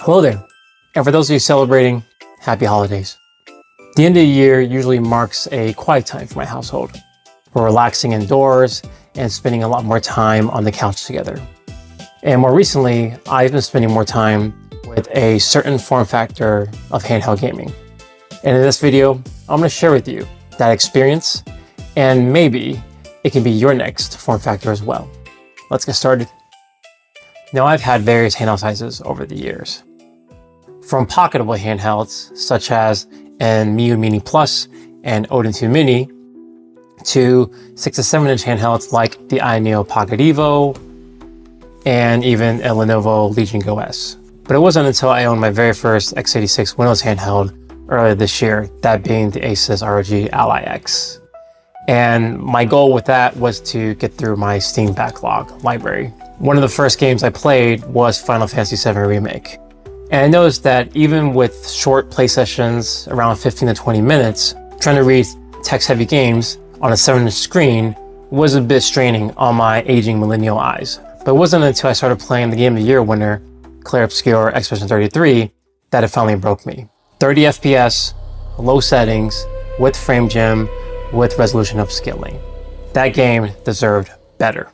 Hello there, and for those of you celebrating, happy holidays. The end of the year usually marks a quiet time for my household. We're relaxing indoors and spending a lot more time on the couch together. And more recently, I've been spending more time with a certain form factor of handheld gaming. And in this video, I'm going to share with you that experience, and maybe it can be your next form factor as well. Let's get started. Now, I've had various handheld sizes over the years. From pocketable handhelds, such as an Miyoo Mini Plus and Odin 2 Mini, to 6 to 7 inch handhelds like the iNeo Pocket Evo, and even a Lenovo Legion Go S. But it wasn't until I owned my very first x86 Windows handheld earlier this year, that being the Asus ROG Ally X. And my goal with that was to get through my Steam backlog library. One of the first games I played was Final Fantasy VII Remake. And I noticed that even with short play sessions, around 15 to 20 minutes, trying to read text-heavy games on a 7-inch screen was a bit straining on my aging millennial eyes. But it wasn't until I started playing the Game of the Year winner, Clair Obscur Expedition 33, that it finally broke me. 30 FPS, low settings, with frame gem, with resolution upscaling. That game deserved better.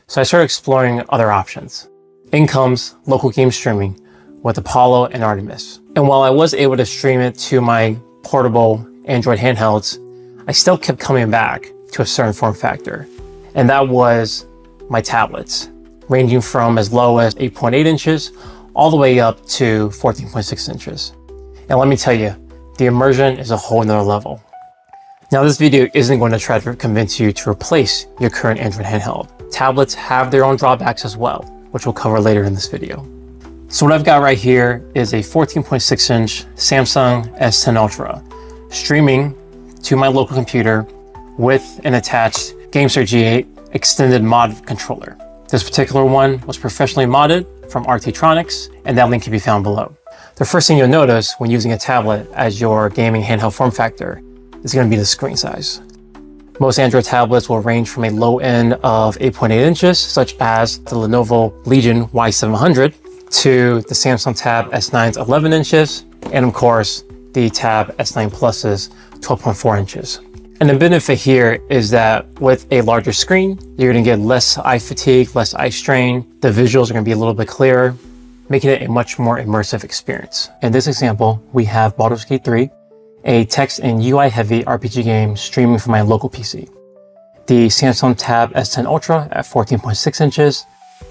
So I started exploring other options. In comes local game streaming with Apollo and Artemis. And while I was able to stream it to my portable Android handhelds, I still kept coming back to a certain form factor. And that was my tablets, ranging from as low as 8.8 inches all the way up to 14.6 inches. And let me tell you, the immersion is a whole nother level. Now, this video isn't going to try to convince you to replace your current Android handheld. Tablets have their own drawbacks as well, which we'll cover later in this video. So what I've got right here is a 14.6 inch Samsung S10 Ultra, streaming to my local computer with an attached GameSir G8 extended mod controller. This particular one was professionally modded from RT-Tronics, and that link can be found below. The first thing you'll notice when using a tablet as your gaming handheld form factor is going to be the screen size. Most Android tablets will range from a low end of 8.8 inches, such as the Lenovo Legion Y700, to the Samsung Tab S9's 11 inches, and of course, the Tab S9 Plus's 12.4 inches. And the benefit here is that with a larger screen, you're gonna get less eye fatigue, less eye strain. The visuals are gonna be a little bit clearer, making it a much more immersive experience. In this example, we have Baldur's Gate 3, a text and UI heavy RPG game streaming from my local PC. The Samsung Tab S10 Ultra at 14.6 inches,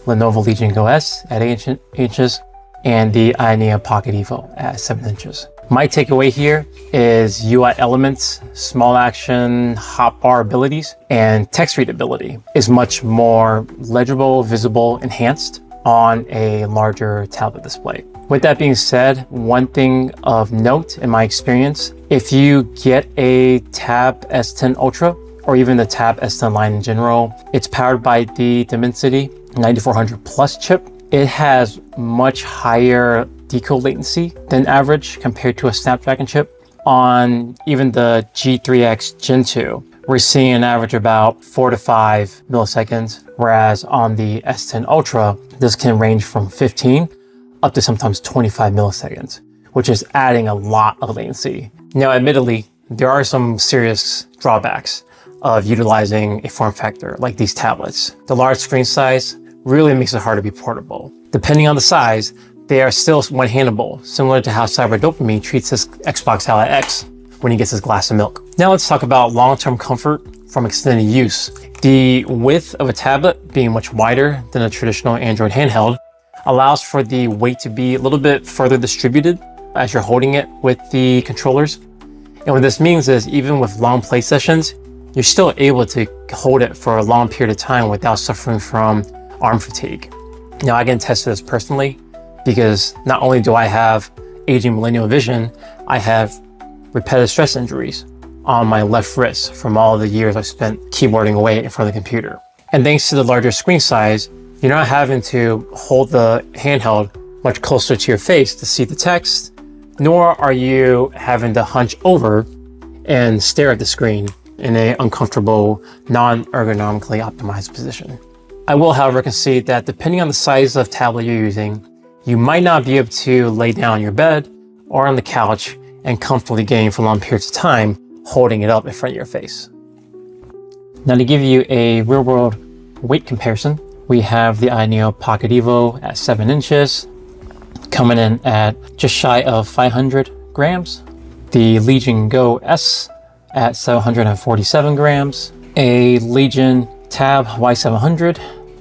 Lenovo Legion Go S at 8 inches, and the iNeo Pocket Evo at 7 inches. My takeaway here is UI elements, small action, hotbar abilities, and text readability is much more legible, visible, enhanced on a larger tablet display. With that being said, one thing of note in my experience, if you get a Tab S10 Ultra, or even the Tab S10 line in general, it's powered by the Dimensity 9400 Plus chip. It has much higher decode latency than average compared to a Snapdragon chip. On even the G3X Gen 2, we're seeing an average about 4 to 5 milliseconds, whereas on the S10 Ultra, this can range from 15 up to sometimes 25 milliseconds, which is adding a lot of latency. Now, admittedly, there are some serious drawbacks of utilizing a form factor like these tablets. The large screen size really makes it hard to be portable. Depending on the size, they are still one-handable, similar to how Cyber Dopamine treats his Xbox Ally X when he gets his glass of milk. Now let's talk about long-term comfort from extended use. The width of a tablet being much wider than a traditional Android handheld allows for the weight to be a little bit further distributed as you're holding it with the controllers. And what this means is even with long play sessions, you're still able to hold it for a long period of time without suffering from arm fatigue. Now, I can attest to this personally because not only do I have aging millennial vision, I have repetitive stress injuries on my left wrist from all of the years I spent keyboarding away in front of the computer. And thanks to the larger screen size, you're not having to hold the handheld much closer to your face to see the text, nor are you having to hunch over and stare at the screen in an uncomfortable, non-ergonomically optimized position. I will, however, concede that depending on the size of tablet you're using, you might not be able to lay down on your bed or on the couch and comfortably game for long periods of time, holding it up in front of your face. Now, to give you a real-world weight comparison, we have the iNeo Pocket Evo at 7 inches, coming in at just shy of 500 grams. The Legion Go S at 747 grams. A Legion Tab Y700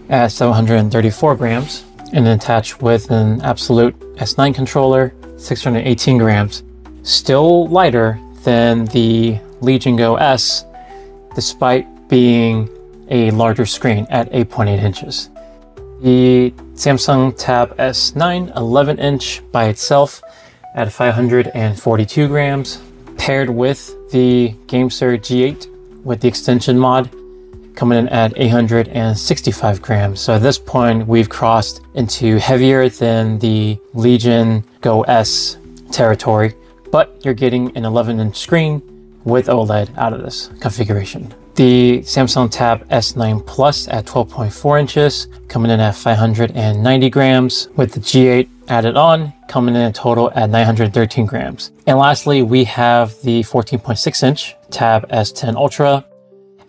at 734 grams. And then attached with an Absolute S9 controller, 618 grams. Still lighter than the Legion Go S, despite being a larger screen at 8.8 inches. The Samsung Tab S9 11-inch by itself at 542 grams, paired with the GameSir G8 with the extension mod, coming in at 865 grams. So at this point, we've crossed into heavier than the Legion Go S territory, but you're getting an 11-inch screen with OLED out of this configuration. The Samsung Tab S9 Plus at 12.4 inches, coming in at 590 grams, with the G8 added on, coming in a total at 913 grams. And lastly, we have the 14.6 inch Tab S10 Ultra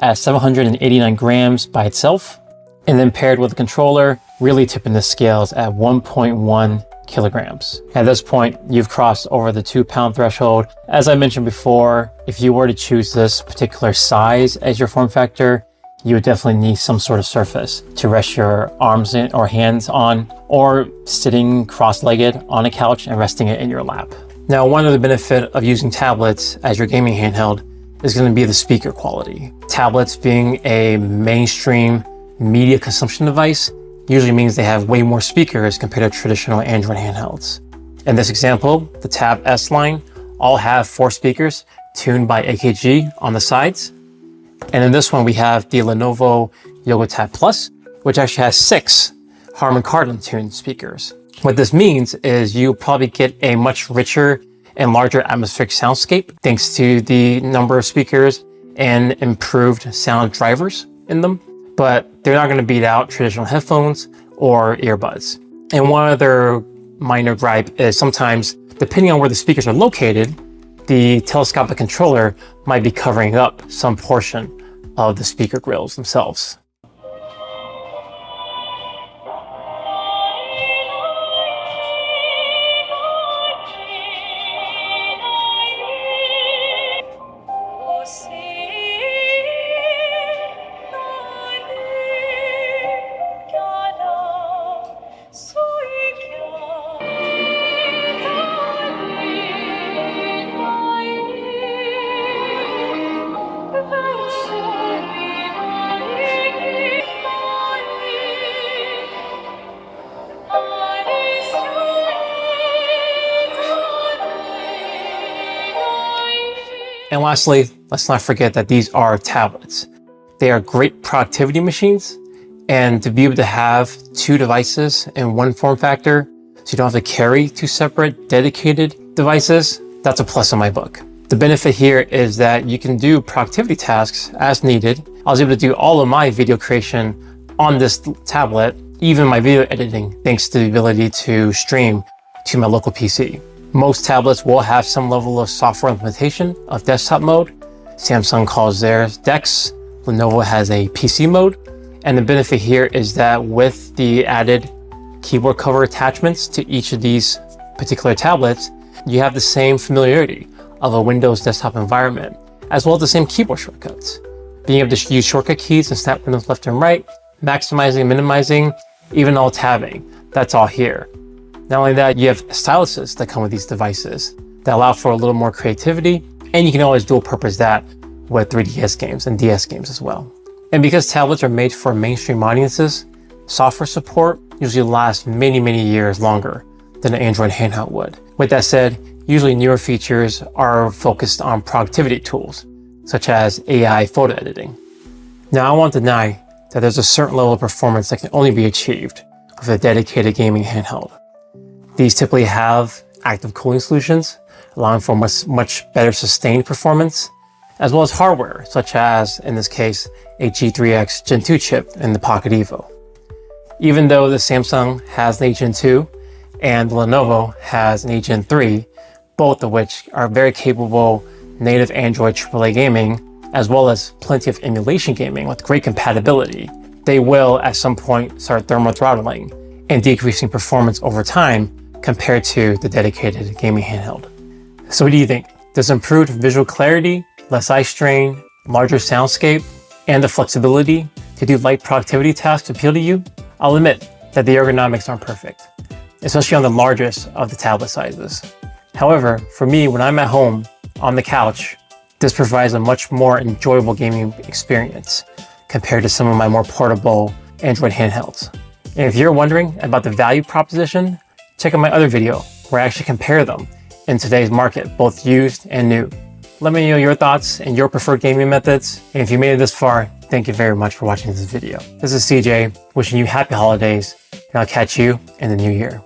at 789 grams by itself, and then paired with a controller, really tipping the scales at 1.1 kilograms. At this point, you've crossed over the 2-pound threshold. As I mentioned before, if you were to choose this particular size as your form factor, you would definitely need some sort of surface to rest your arms in or hands on, or sitting cross-legged on a couch and resting it in your lap. Now, one other benefit of using tablets as your gaming handheld is going to be the speaker quality. Tablets being a mainstream media consumption device usually means they have way more speakers compared to traditional Android handhelds. In this example, the Tab S line all have 4 speakers tuned by AKG on the sides. And in this one, we have the Lenovo Yoga Tab Plus, which actually has 6 Harman Kardon tuned speakers. What this means is you probably get a much richer and larger atmospheric soundscape thanks to the number of speakers and improved sound drivers in them, but they're not going to beat out traditional headphones or earbuds. And one other minor gripe is sometimes, depending on where the speakers are located, the telescopic controller might be covering up some portion of the speaker grills themselves. And lastly, let's not forget that these are tablets. They are great productivity machines, and to be able to have 2 devices in one form factor, so you don't have to carry 2 separate dedicated devices, that's a plus in my book. The benefit here is that you can do productivity tasks as needed. I was able to do all of my video creation on this tablet, even my video editing, thanks to the ability to stream to my local PC. Most tablets will have some level of software implementation of desktop mode. Samsung calls theirs DeX. Lenovo has a PC mode. And the benefit here is that with the added keyboard cover attachments to each of these particular tablets, you have the same familiarity of a Windows desktop environment, as well as the same keyboard shortcuts. Being able to use shortcut keys and snap windows left and right, maximizing, minimizing, even alt tabbing, that's all here. Not only that, you have styluses that come with these devices that allow for a little more creativity, and you can always dual purpose that with 3DS games and DS games as well. And because tablets are made for mainstream audiences, software support usually lasts many, many years longer than an Android handheld would. With that said, usually newer features are focused on productivity tools, such as AI photo editing. Now, I won't deny that there's a certain level of performance that can only be achieved with a dedicated gaming handheld. These typically have active cooling solutions, allowing for much better sustained performance, as well as hardware, such as, in this case, a G3X Gen 2 chip in the Pocket Evo. Even though the Samsung has the Gen 2, and the Lenovo has an Gen 3, both of which are very capable native Android AAA gaming, as well as plenty of emulation gaming with great compatibility. They will at some point start thermal throttling and decreasing performance over time compared to the dedicated gaming handheld. So what do you think? Does improved visual clarity, less eye strain, larger soundscape, and the flexibility to do light productivity tasks appeal to you? I'll admit that the ergonomics aren't perfect, especially on the largest of the tablet sizes. However, for me, when I'm at home on the couch, this provides a much more enjoyable gaming experience compared to some of my more portable Android handhelds. And if you're wondering about the value proposition, check out my other video where I actually compare them in today's market, both used and new. Let me know your thoughts and your preferred gaming methods. And if you made it this far, thank you very much for watching this video. This is CJ, wishing you happy holidays, and I'll catch you in the new year.